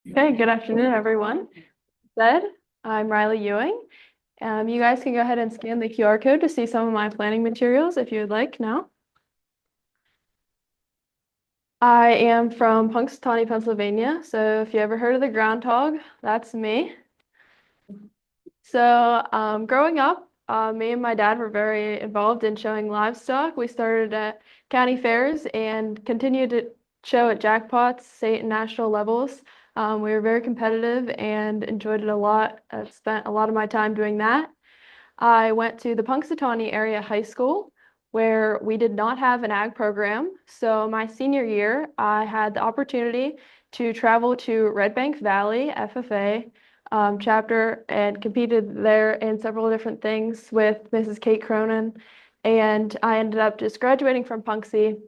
Okay, good afternoon, everyone. Said, I'm Rylee Ewing. You guys can go ahead and scan the QR code to see some of my planning materials if you would like now. I am from Punxsutawney, Pennsylvania, so if you ever heard of the groundhog, that's me. So growing up, me and my dad were very involved in showing livestock. We started at county fairs and continued to show at jackpots, state and national levels. We were very competitive and enjoyed it a lot. I spent a lot of my time doing that. I went to the Punxsutawney area high school where we did not have an ag program. So my senior year, I had the opportunity to travel to Red Bank Valley FFA chapter and competed there in several different things with Mrs. Kate Cronin. And I ended up just graduating from Punxsy,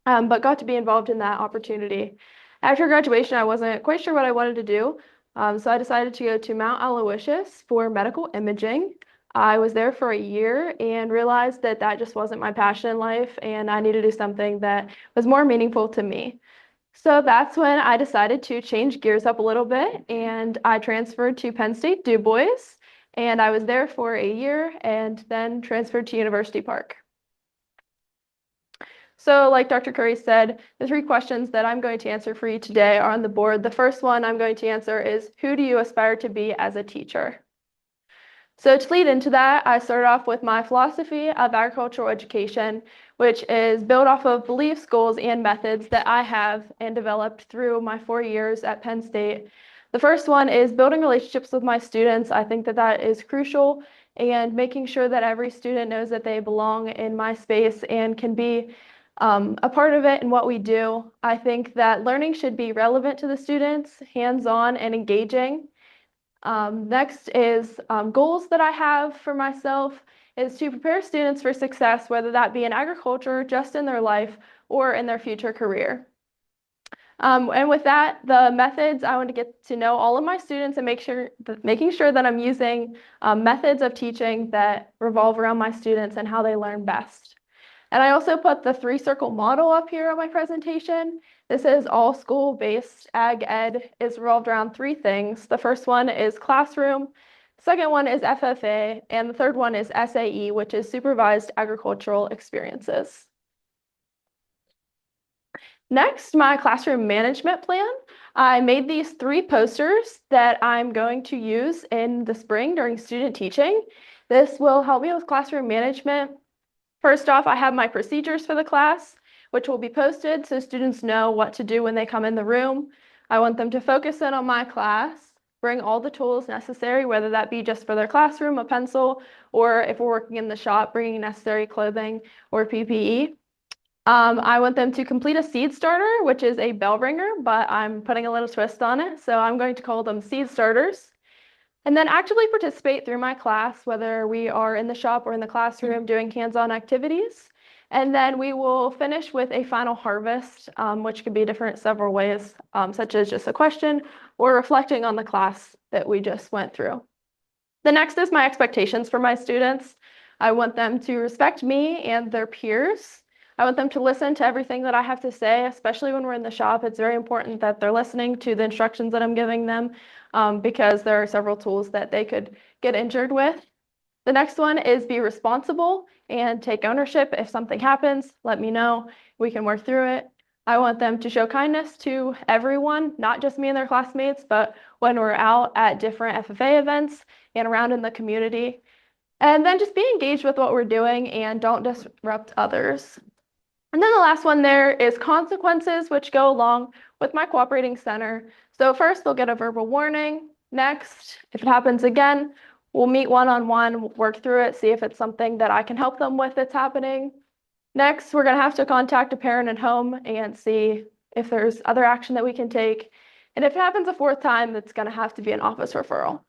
but got to be involved in that opportunity. After graduation, I wasn't quite sure what I wanted to do. So I decided to go to Mount Aloysius for medical imaging. I was there for a year and realized that that just wasn't my passion in life, and I needed to do something that was more meaningful to me. So that's when I decided to change gears up a little bit, and I transferred to Penn State Du Bois, and I was there for a year and then transferred to University Park. So like Dr. Curry said, the three questions that I'm going to answer for you today are on the board. The first one I'm going to answer is, who do you aspire to be as a teacher? So to lead into that, I started off with my philosophy of agricultural education, which is built off of beliefs, goals, and methods that I have and developed through my 4 years at Penn State. The first one is building relationships with my students. I think that that is crucial, and making sure that every student knows that they belong in my space and can be a part of it in what we do. I think that learning should be relevant to the students, hands-on and engaging. Next is goals that I have for myself is to prepare students for success, whether that be in agriculture, just in their life, or in their future career. And with that, the methods, I want to get to know all of my students and making sure that I'm using methods of teaching that revolve around my students and how they learn best. And I also put the three-circle model up here on my presentation. This is all school-based ag ed. It's revolved around three things. The first one is classroom, the second one is FFA, and the third one is SAE, which is supervised agricultural experiences. Next, my classroom management plan. I made these three posters that I'm going to use in the spring during student teaching. This will help me with classroom management. First off, I have my procedures for the class, which will be posted so students know what to do when they come in the room. I want them to focus in on my class, bring all the tools necessary, whether that be just for their classroom, a pencil, or if we're working in the shop, bringing necessary clothing or PPE. I want them to complete a seed starter, which is a bell ringer, but I'm putting a little twist on it, so I'm going to call them seed starters. And then actively participate through my class, whether we are in the shop or in the classroom doing hands-on activities. And then we will finish with a final harvest, which can be different several ways, such as just a question or reflecting on the class that we just went through. The next is my expectations for my students. I want them to respect me and their peers. I want them to listen to everything that I have to say, especially when we're in the shop. It's very important that they're listening to the instructions that I'm giving them because there are several tools that they could get injured with. The next one is be responsible and take ownership. If something happens, let me know. We can work through it. I want them to show kindness to everyone, not just me and their classmates, but when we're out at different FFA events and around in the community. And then just be engaged with what we're doing and don't disrupt others. And then the last one there is consequences, which go along with my cooperating center. So first, they'll get a verbal warning. Next, if it happens again, we'll meet one-on-one, work through it, see if it's something that I can help them with that's happening. Next, we're going to have to contact a parent at home and see if there's other action that we can take. And if it happens a fourth time, it's going to have to be an office referral.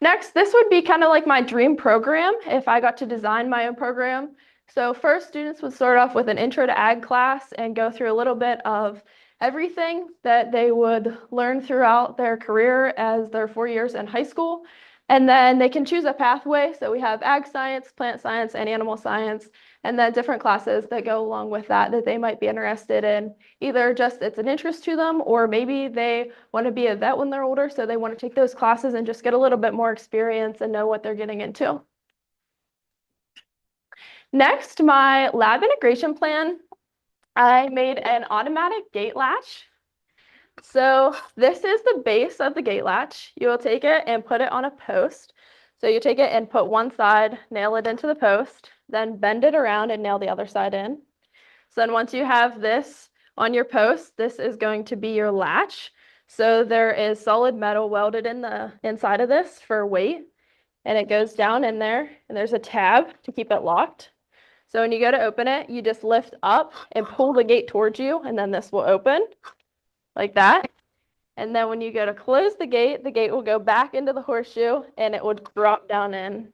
Next, this would be kind of like my dream program if I got to design my own program. So first, students would start off with an intro to ag class and go through a little bit of everything that they would learn throughout their career as their 4 years in high school. And then they can choose a pathway. So we have ag science, plant science, and animal science, and then different classes that go along with that that they might be interested in. Either just it's an interest to them, or maybe they want to be a vet when they're older, so they want to take those classes and just get a little bit more experience and know what they're getting into. Next, my lab integration plan. I made an automatic gate latch. So this is the base of the gate latch. You will take it and put it on a post. So you take it and put one side, nail it into the post, then bend it around and nail the other side in. So then once you have this on your post, this is going to be your latch. So there is solid metal welded in the inside of this for weight, and it goes down in there, and there's a tab to keep it locked. So when you go to open it, you just lift up and pull the gate towards you, and then this will open like that. And then when you go to close the gate will go back into the horseshoe and it will drop down in.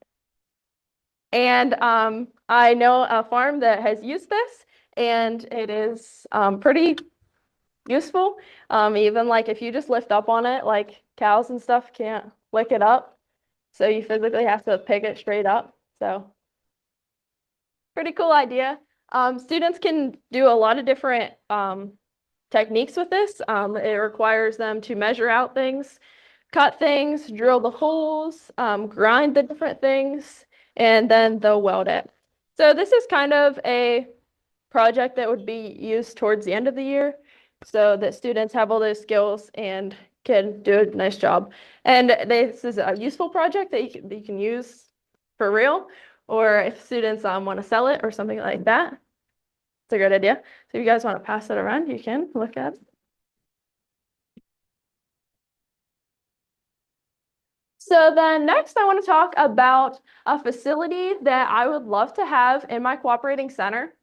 And I know a farm that has used this, and it is pretty useful. Even like if you just lift up on it, like cows and stuff can't lick it up. So you physically have to pick it straight up. So pretty cool idea. Students can do a lot of different techniques with this. It requires them to measure out things, cut things, drill the holes, grind the different things, and then they'll weld it. So this is kind of a project that would be used towards the end of the year so that students have all those skills and can do a nice job. And this is a useful project that you can use for real, or if students want to sell it or something like that. It's a great idea. So if you guys want to pass it around, you can look at it. So then next I want to talk about a facility that I would love to have in my cooperating center,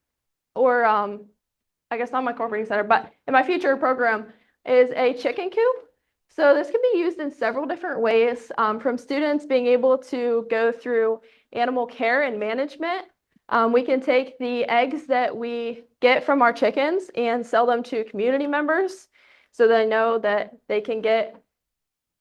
or I guess not my cooperating center, but in my future program is a chicken coop. So this can be used in several different ways, from students being able to go through animal care and management. We can take the eggs that we get from our chickens and sell them to community members so they know that they can get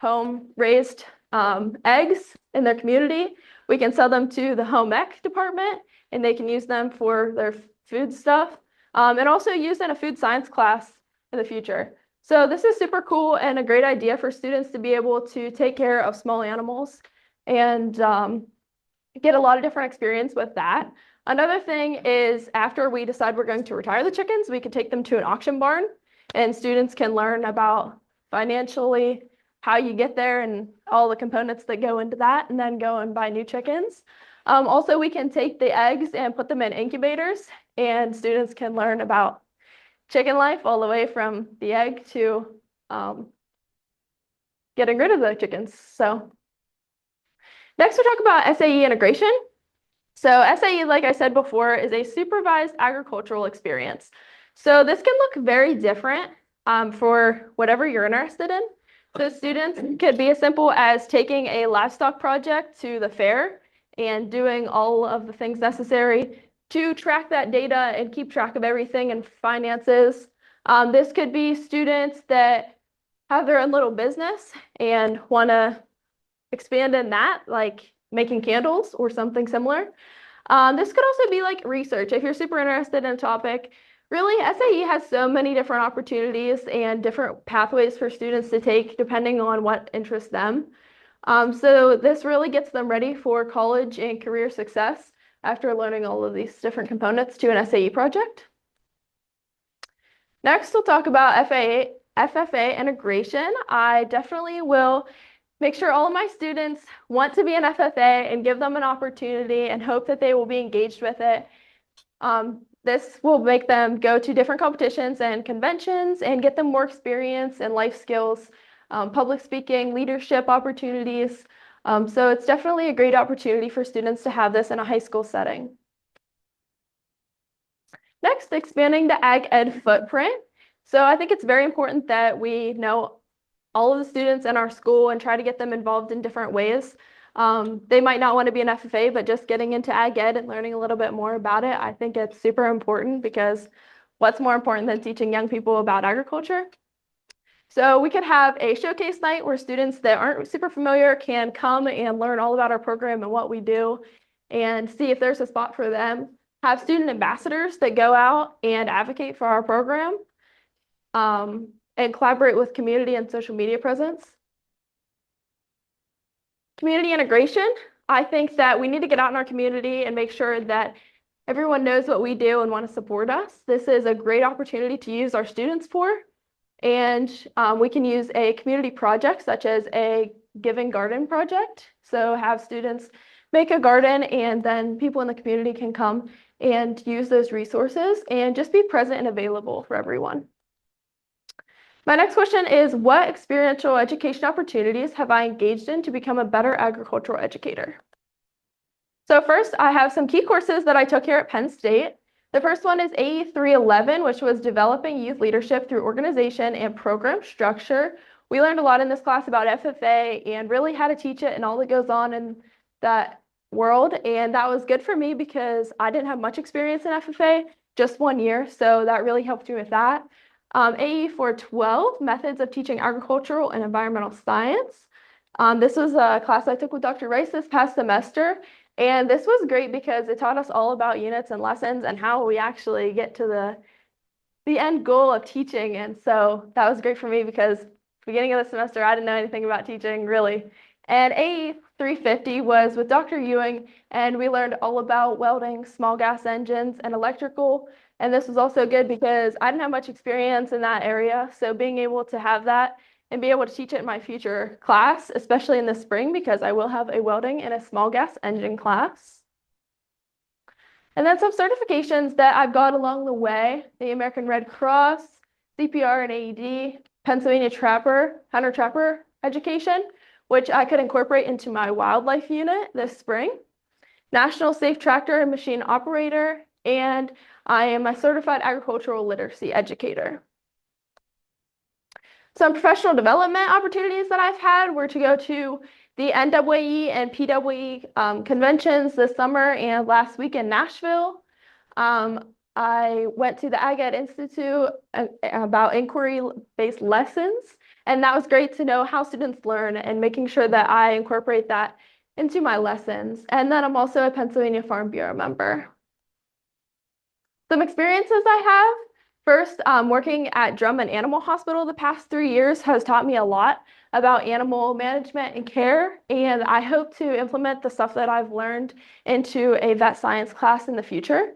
home-raised eggs in their community. We can sell them to the home ec department, and they can use them for their food stuff, and also use in a food science class in the future. So this is super cool and a great idea for students to be able to take care of small animals and get a lot of different experience with that. Another thing is after we decide we're going to retire the chickens, we could take them to an auction barn, and students can learn about financially how you get there and all the components that go into that, and then go and buy new chickens. Also, we can take the eggs and put them in incubators, and students can learn about chicken life all the way from the egg to getting rid of the chickens. So next we'll talk about SAE integration. So SAE, like I said before, is a supervised agricultural experience. So this can look very different for whatever you're interested in. So students could be as simple as taking a livestock project to the fair and doing all of the things necessary to track that data and keep track of everything and finances. This could be students that have their own little business and want to expand in that, like making candles or something similar. This could also be like research. If you're super interested in a topic, really SAE has so many different opportunities and different pathways for students to take depending on what interests them. So this really gets them ready for college and career success after learning all of these different components to an SAE project. Next, we'll talk about FFA integration. I definitely will make sure all of my students want to be an FFA and give them an opportunity and hope that they will be engaged with it. This will make them go to different competitions and conventions and get them more experience and life skills, public speaking, leadership opportunities. So it's definitely a great opportunity for students to have this in a high school setting. Next, expanding the ag ed footprint. So I think it's very important that we know all of the students in our school and try to get them involved in different ways. They might not want to be an FFA, but just getting into ag ed and learning a little bit more about it, I think it's super important, because what's more important than teaching young people about agriculture? So we could have a showcase night where students that aren't super familiar can come and learn all about our program and what we do and see if there's a spot for them. Have student ambassadors that go out and advocate for our program, and collaborate with community and social media presence. Community integration. I think that we need to get out in our community and make sure that everyone knows what we do and want to support us. This is a great opportunity to use our students for. And we can use a community project such as a Giving Garden project. So have students make a garden and then people in the community can come and use those resources and just be present and available for everyone. My next question is, what experiential education opportunities have I engaged in to become a better agricultural educator? So first, I have some key courses that I took here at Penn State. The first one is AE 311, which was developing youth leadership through organization and program structure. We learned a lot in this class about FFA and really how to teach it and all that goes on in that world. And that was good for me because I didn't have much experience in FFA, just 1 year. So that really helped me with that. AE 412, methods of teaching agricultural and environmental science. This was a class I took with Dr. Rice this past semester. And this was great because it taught us all about units and lessons and how we actually get to the end goal of teaching. And so that was great for me because beginning of the semester, I didn't know anything about teaching really. And AE 350 was with Dr. Ewing, and we learned all about welding, small gas engines, and electrical. And this was also good because I didn't have much experience in that area. So being able to have that and be able to teach it in my future class, especially in the spring, because I will have a welding and a small gas engine class. And then some certifications that I've got along the way: the American Red Cross, CPR and AED, Pennsylvania Hunter Trapper education, which I could incorporate into my wildlife unit this spring, National Safe Tractor and Machine Operator, and I am a certified agricultural literacy educator. Some professional development opportunities that I've had were to go to the NWE and PWE conventions this summer and last week in Nashville. I went to the Ag Ed Institute about inquiry-based lessons, and that was great to know how students learn and making sure that I incorporate that into my lessons. And then I'm also a Pennsylvania Farm Bureau member. Some experiences I have. First, working at Drummond Animal Hospital the past 3 years has taught me a lot about animal management and care, and I hope to implement the stuff that I've learned into a vet science class in the future.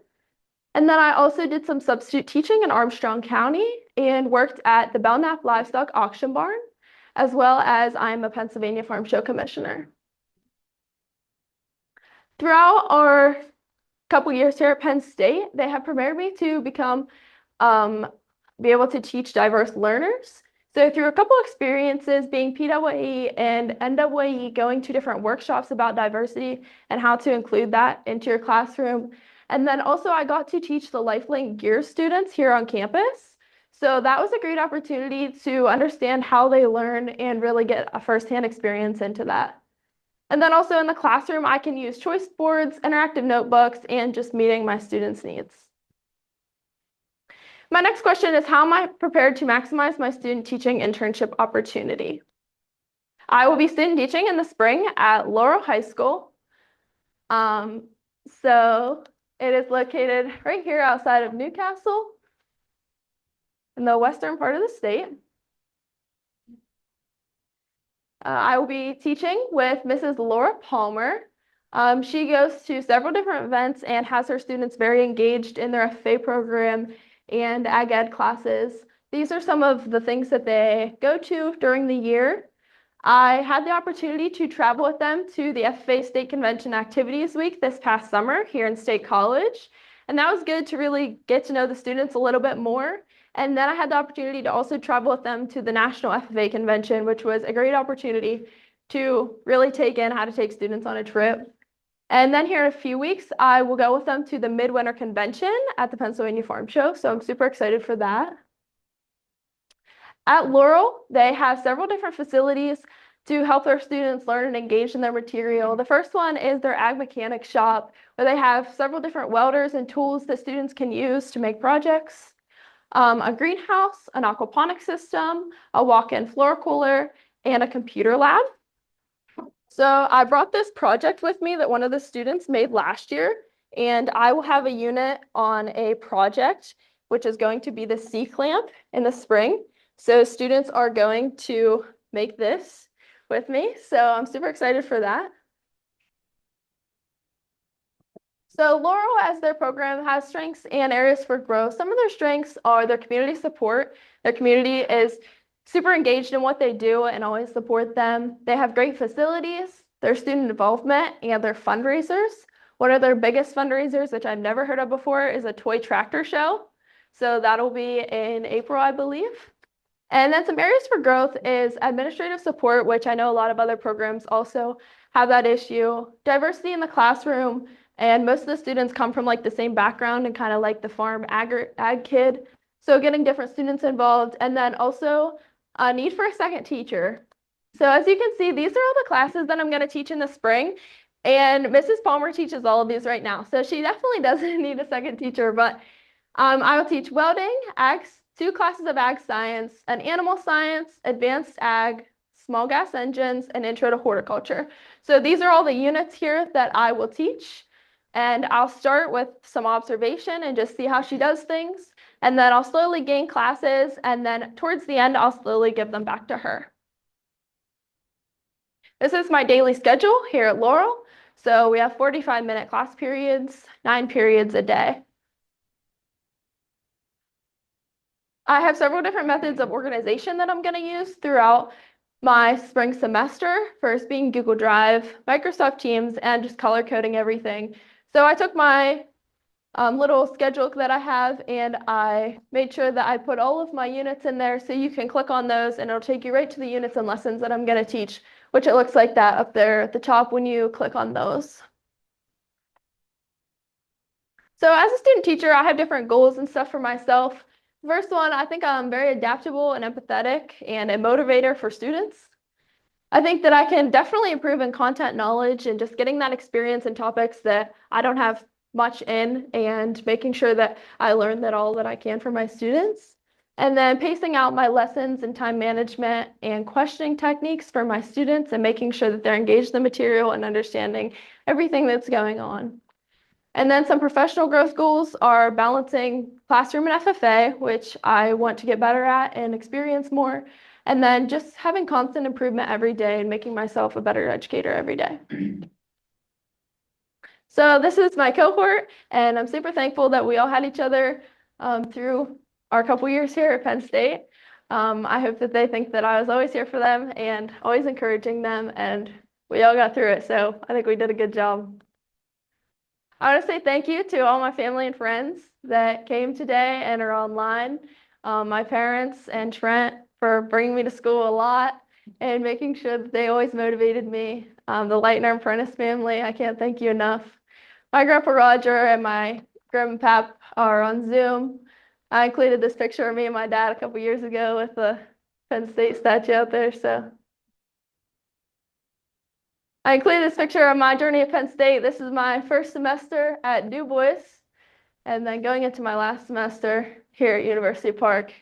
And then I also did some substitute teaching in Armstrong County and worked at the Belknap Livestock Auction Barn, as well as I'm a Pennsylvania Farm Show Commissioner. Throughout our couple years here at Penn State, they have prepared me to be able to teach diverse learners. So through a couple experiences being PWE and NWE, going to different workshops about diversity and how to include that into your classroom. And then also I got to teach the LifeLink Gear students here on campus. So that was a great opportunity to understand how they learn and really get a firsthand experience into that. And then also in the classroom, I can use choice boards, interactive notebooks, and just meeting my students' needs. My next question is, how am I prepared to maximize my student teaching internship opportunity? I will be student teaching in the spring at Laurel High School. So it is located right here outside of Newcastle in the western part of the state. I will be teaching with Mrs. Laura Palmer. She goes to several different events and has her students very engaged in their FFA program and Ag Ed classes. These are some of the things that they go to during the year. I had the opportunity to travel with them to the FFA State Convention Activities Week this past summer here in State College. And that was good to really get to know the students a little bit more. And then I had the opportunity to also travel with them to the National FFA Convention, which was a great opportunity to really take in how to take students on a trip. And then here in a few weeks, I will go with them to the Midwinter Convention at the Pennsylvania Farm Show. So I'm super excited for that. At Laurel, they have several different facilities to help their students learn and engage in their material. The first one is their ag mechanics shop, where they have several different welders and tools that students can use to make projects. a greenhouse, an aquaponics system, a walk-in floor cooler, and a computer lab. So I brought this project with me that one of the students made last year, and I will have a unit on a project, which is going to be the C-clamp in the spring. So students are going to make this with me. So I'm super excited for that. So Laurel, as their program, has strengths and areas for growth. Some of their strengths are their community support. Their community is super engaged in what they do and always support them. They have great facilities, their student involvement, and their fundraisers. One of their biggest fundraisers, which I've never heard of before, is a toy tractor show. So that'll be in April, I believe. And then some areas for growth is administrative support, which I know a lot of other programs also have that issue. Diversity in the classroom, and most of the students come from like the same background and kind of like the farm ag kid. So getting different students involved, and then also a need for a second teacher. So as you can see, these are all the classes that I'm going to teach in the spring. And Mrs. Palmer teaches all of these right now. So she definitely doesn't need a second teacher, but I will teach welding, two classes of ag science, an animal science, advanced ag, small gas engines, and intro to horticulture. So these are all the units here that I will teach. And I'll start with some observation and just see how she does things. And then I'll slowly gain classes. And then towards the end, I'll slowly give them back to her. This is my daily schedule here at Laurel. So we have 45-minute class periods, 9 periods a day. I have several different methods of organization that I'm going to use throughout my spring semester. First being Google Drive, Microsoft Teams, and just color coding everything. So I took my little schedule that I have and I made sure that I put all of my units in there so you can click on those and it'll take you right to the units and lessons that I'm going to teach, which it looks like that up there at the top when you click on those. So as a student teacher, I have different goals and stuff for myself. First one, I think I'm very adaptable and empathetic and a motivator for students. I think that I can definitely improve in content knowledge and just getting that experience in topics that I don't have much in and making sure that I learn that all that I can for my students. And then pacing out my lessons and time management and questioning techniques for my students and making sure that they're engaged in the material and understanding everything that's going on. And then some professional growth goals are balancing classroom and FFA, which I want to get better at and experience more. And then just having constant improvement every day and making myself a better educator every day. So this is my cohort, and I'm super thankful that we all had each other through our couple years here at Penn State. I hope that they think that I was always here for them and always encouraging them, and we all got through it. So I think we did a good job. I want to say thank you to all my family and friends that came today and are online. My parents and Trent for bringing me to school a lot and making sure that they always motivated me. The Lightner and Prentice family, I can't thank you enough. My grandpa Roger and my grandma Pap are on Zoom. I included this picture of me and my dad a couple years ago with the Penn State statue out there. So I included this picture of my journey at Penn State. This is my first semester at Du Bois, and then going into my last semester here at University Park.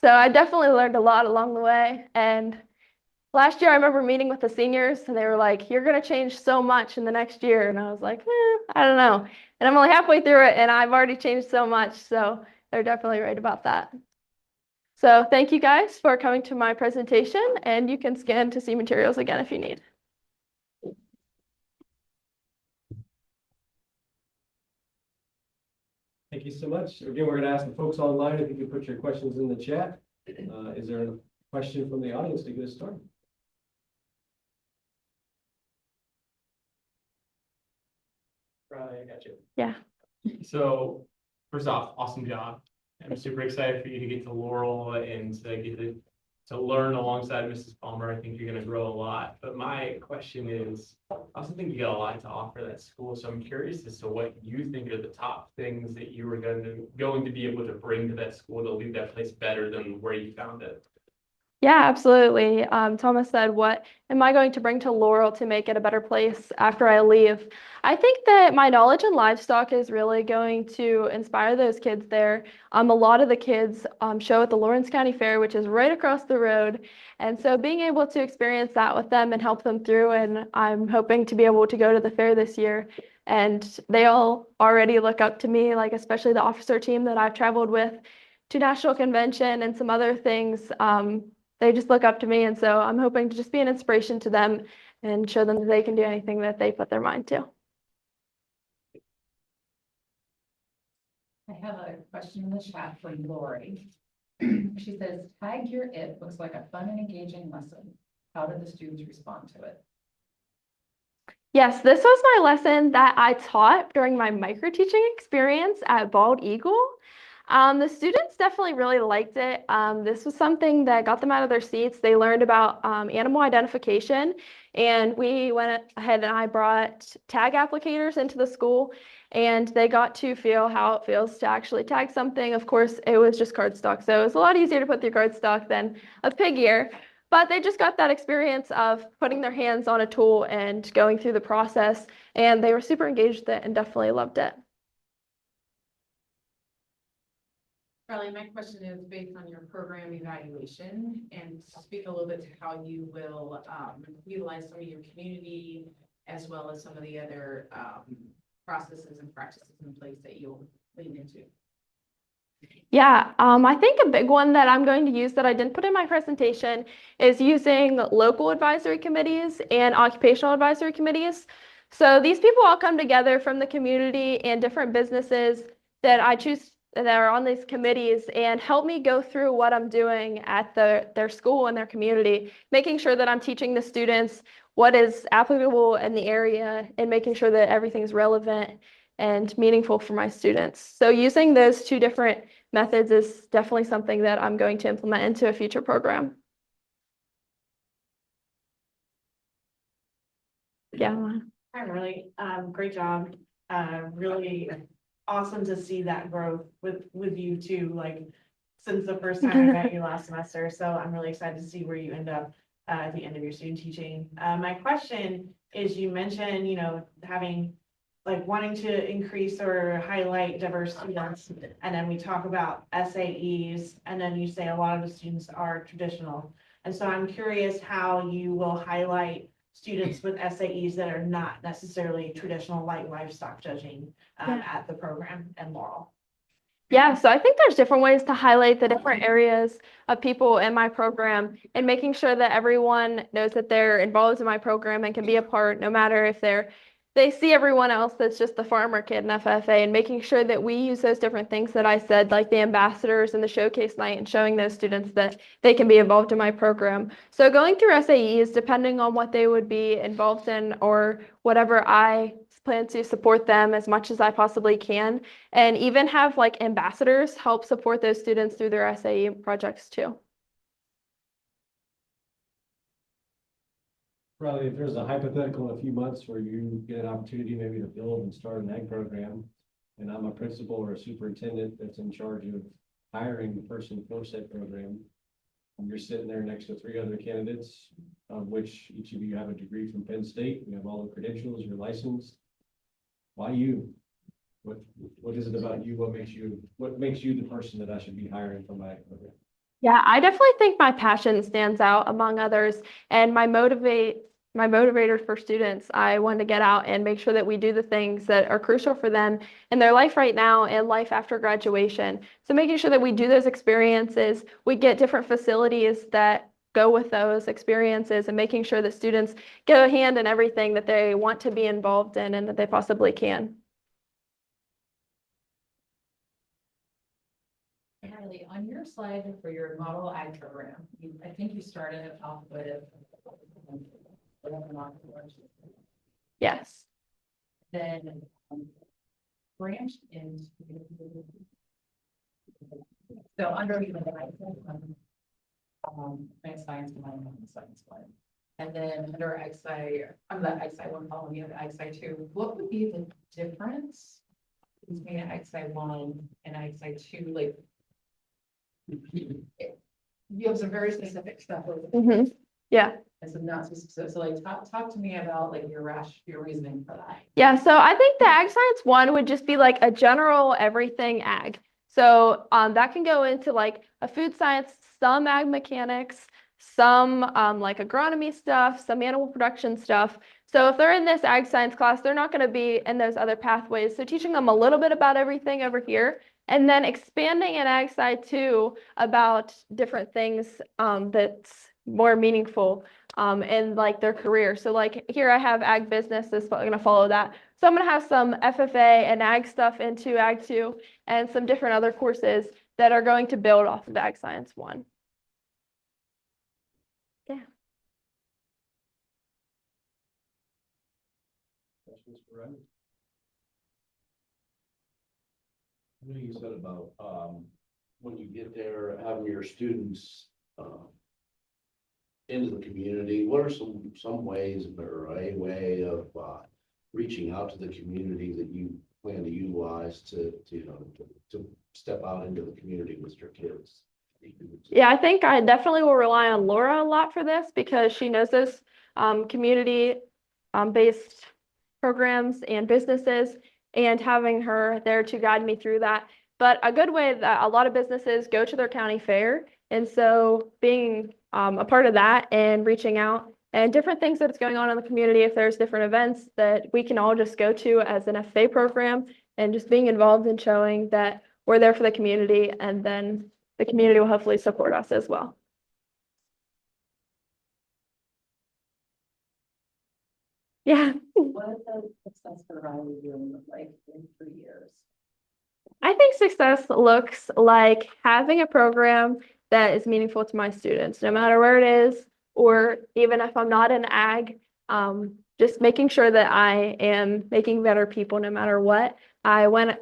So I definitely learned a lot along the way. And last year I remember meeting with the seniors and they were like, "You're going to change so much in the next year." And I was like, I don't know. And I'm only halfway through it and I've already changed so much. So they're definitely right about that. So thank you guys for coming to my presentation, and you can scan to see materials again if you need. Thank you so much. Again, we're going to ask the folks online if you can put your questions in the chat. Is there a question from the audience to get us started? Rylee, I got you. Yeah. So first off, awesome job. I'm super excited for you to get to Laurel and to get to learn alongside Mrs. Palmer. I think you're going to grow a lot. But my question is, I also think you got a lot to offer that school. So I'm curious as to what you think are the top things that you were going to be able to bring to that school to leave that place better than where you found it. Yeah, absolutely. Thomas said, what am I going to bring to Laurel to make it a better place after I leave? I think that my knowledge in livestock is really going to inspire those kids there. A lot of the kids show at the Lawrence County Fair, which is right across the road. And so being able to experience that with them and help them through, and I'm hoping to be able to go to the fair this year. And they all already look up to me, like especially the officer team that I've traveled with to national convention and some other things. They just look up to me. And so I'm hoping to just be an inspiration to them and show them that they can do anything that they put their mind to. I have a question in the chat for Lori. She says, tag your it looks like a fun and engaging lesson. How did the students respond to it? Yes, this was my lesson that I taught during my micro teaching experience at Bald Eagle. The students definitely really liked it. This was something that got them out of their seats. They learned about animal identification, and we went ahead and I brought tag applicators into the school, and they got to feel how it feels to actually tag something. Of course, it was just cardstock, so it was a lot easier to put through cardstock than a pig ear. But they just got that experience of putting their hands on a tool and going through the process, and they were super engaged with it and definitely loved it. Rylee, my question is based on your program evaluation and speak a little bit to how you will utilize some of your community as well as some of the other processes and practices in place that you'll lean into. Yeah, I think a big one that I'm going to use that I didn't put in my presentation is using local advisory committees and occupational advisory committees. So these people all come together from the community and different businesses that I choose that are on these committees and help me go through what I'm doing at their school and their community, making sure that I'm teaching the students what is applicable in the area and making sure that everything's relevant and meaningful for my students. So using those two different methods is definitely something that I'm going to implement into a future program. Yeah. Hi, Rylee. Great job. Really awesome to see that growth with you too, like since the first time I met you last semester. So I'm really excited to see where you end up at the end of your student teaching. My question is, you mentioned, having like wanting to increase or highlight diverse students, and then we talk about SAEs, and then you say a lot of the students are traditional. And so I'm curious how you will highlight students with SAEs that are not necessarily traditional like livestock judging at the program and Laurel. Yeah, so I think there's different ways to highlight the different areas of people in my program and making sure that everyone knows that they're involved in my program and can be a part, no matter if they see everyone else that's just the farmer kid in FFA, and making sure that we use those different things that I said, like the ambassadors and the showcase night, and showing those students that they can be involved in my program. So going through SAEs, depending on what they would be involved in or whatever, I plan to support them as much as I possibly can, and even have like ambassadors help support those students through their SAE projects too. Probably if there's a hypothetical in a few months where you get an opportunity maybe to build and start an ag program, and I'm a principal or a superintendent that's in charge of hiring the person for said program, and you're sitting there next to 3 other candidates, of which each of you have a degree from Penn State, you have all the credentials, you're licensed. Why you? What is it about you? What makes you the person that I should be hiring for my program? Yeah, I definitely think my passion stands out among others, and my motivators for students. I want to get out and make sure that we do the things that are crucial for them in their life right now and life after graduation. So making sure that we do those experiences, we get different facilities that go with those experiences, and making sure that students get a hand in everything that they want to be involved in and that they possibly can. Rylee, on your slide for your model ag program, I think you started it off with Yes. then branched into. So under the ag science and science one. And then under ag sci, I'm the ag sci one column, you have ag sci two. What would be the difference between ag sci one and ag sci two? Like, You have some very specific stuff. Yeah. And some not so specific, so like, talk to me about like your reasoning for that. Yeah, so I think the ag science one would just be like a general everything ag. So that can go into like a food science, some ag mechanics, some like agronomy stuff, some animal production stuff. So if they're in this ag science class, they're not going to be in those other pathways. So teaching them a little bit about everything over here, and then expanding in ag sci too about different things that's more meaningful in like their career. So like here I have ag business is going to follow that. So I'm going to have some FFA and ag stuff into ag 2 and some different other courses that are going to build off of ag science 1. Yeah. Questions for Rylee? I know you said about, when you get there, having your students, into the community, what are some ways or a way of, reaching out to the community that you plan to utilize to step out into the community with your kids? Yeah, I think I definitely will rely on Laura a lot for this because she knows those community based programs and businesses, and having her there to guide me through that. But a good way that a lot of businesses go to their county fair, and so being a part of that and reaching out and different things that's going on in the community, if there's different events that we can all just go to as an FFA program, and just being involved in showing that we're there for the community, and then the community will hopefully support us as well. Yeah. What does success for Rylee Ewing look like in 3 years? I think success looks like having a program that is meaningful to my students, no matter where it is, or even if I'm not in ag, just making sure that I am making better people no matter what. I went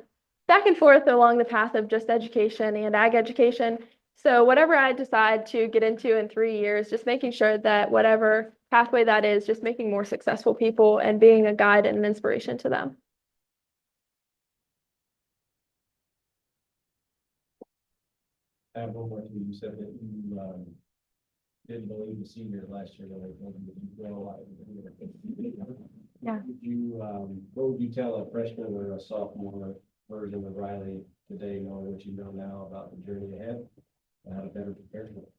back and forth along the path of just education and ag education. So whatever I decide to get into in 3 years, just making sure that whatever pathway that is, just making more successful people and being a guide and an inspiration to them. I have one more thing. You said that you, didn't believe the senior last year, when they told you that you grow a lot. Yeah. Would you, what would you tell a freshman or a sophomore version of Rylee today, knowing what you know now about the journey ahead and how to better prepare for it?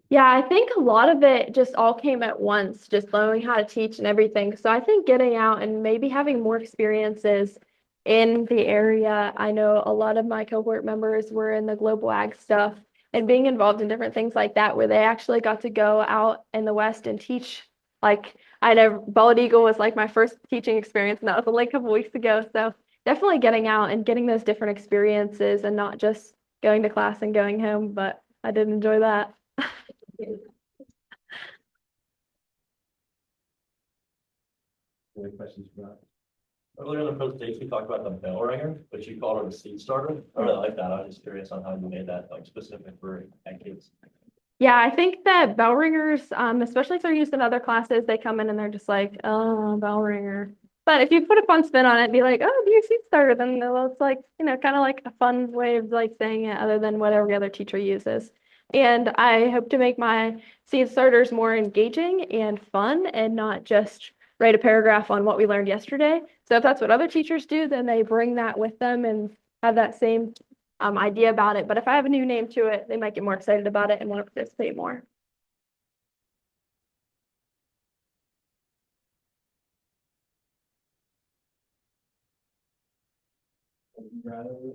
Yeah, I think a lot of it just all came at once, just learning how to teach and everything. So I think getting out and maybe having more experiences in the area. I know a lot of my cohort members were in the global ag stuff and being involved in different things like that, where they actually got to go out in the West and teach. Like I know Bald Eagle was like my first teaching experience, and that was only a couple weeks ago. So definitely getting out and getting those different experiences and not just going to class and going home, but I did enjoy that. Any questions for us? Earlier in the presentation, you talked about the bell ringer, but you called it a seed starter. I really like that. I was just curious on how you made that like specific for ag kids. Yeah, I think that bell ringers, especially if they're used in other classes, they come in and they're just like, oh, bell ringer. But if you put a fun spin on it and be like, oh, do you seed starter? Then it's like, kind of like a fun way of like saying it other than what every other teacher uses. And I hope to make my seed starters more engaging and fun and not just write a paragraph on what we learned yesterday. So if that's what other teachers do, then they bring that with them and have that same idea about it. But if I have a new name to it, they might get more excited about it and want to participate more. Rylee?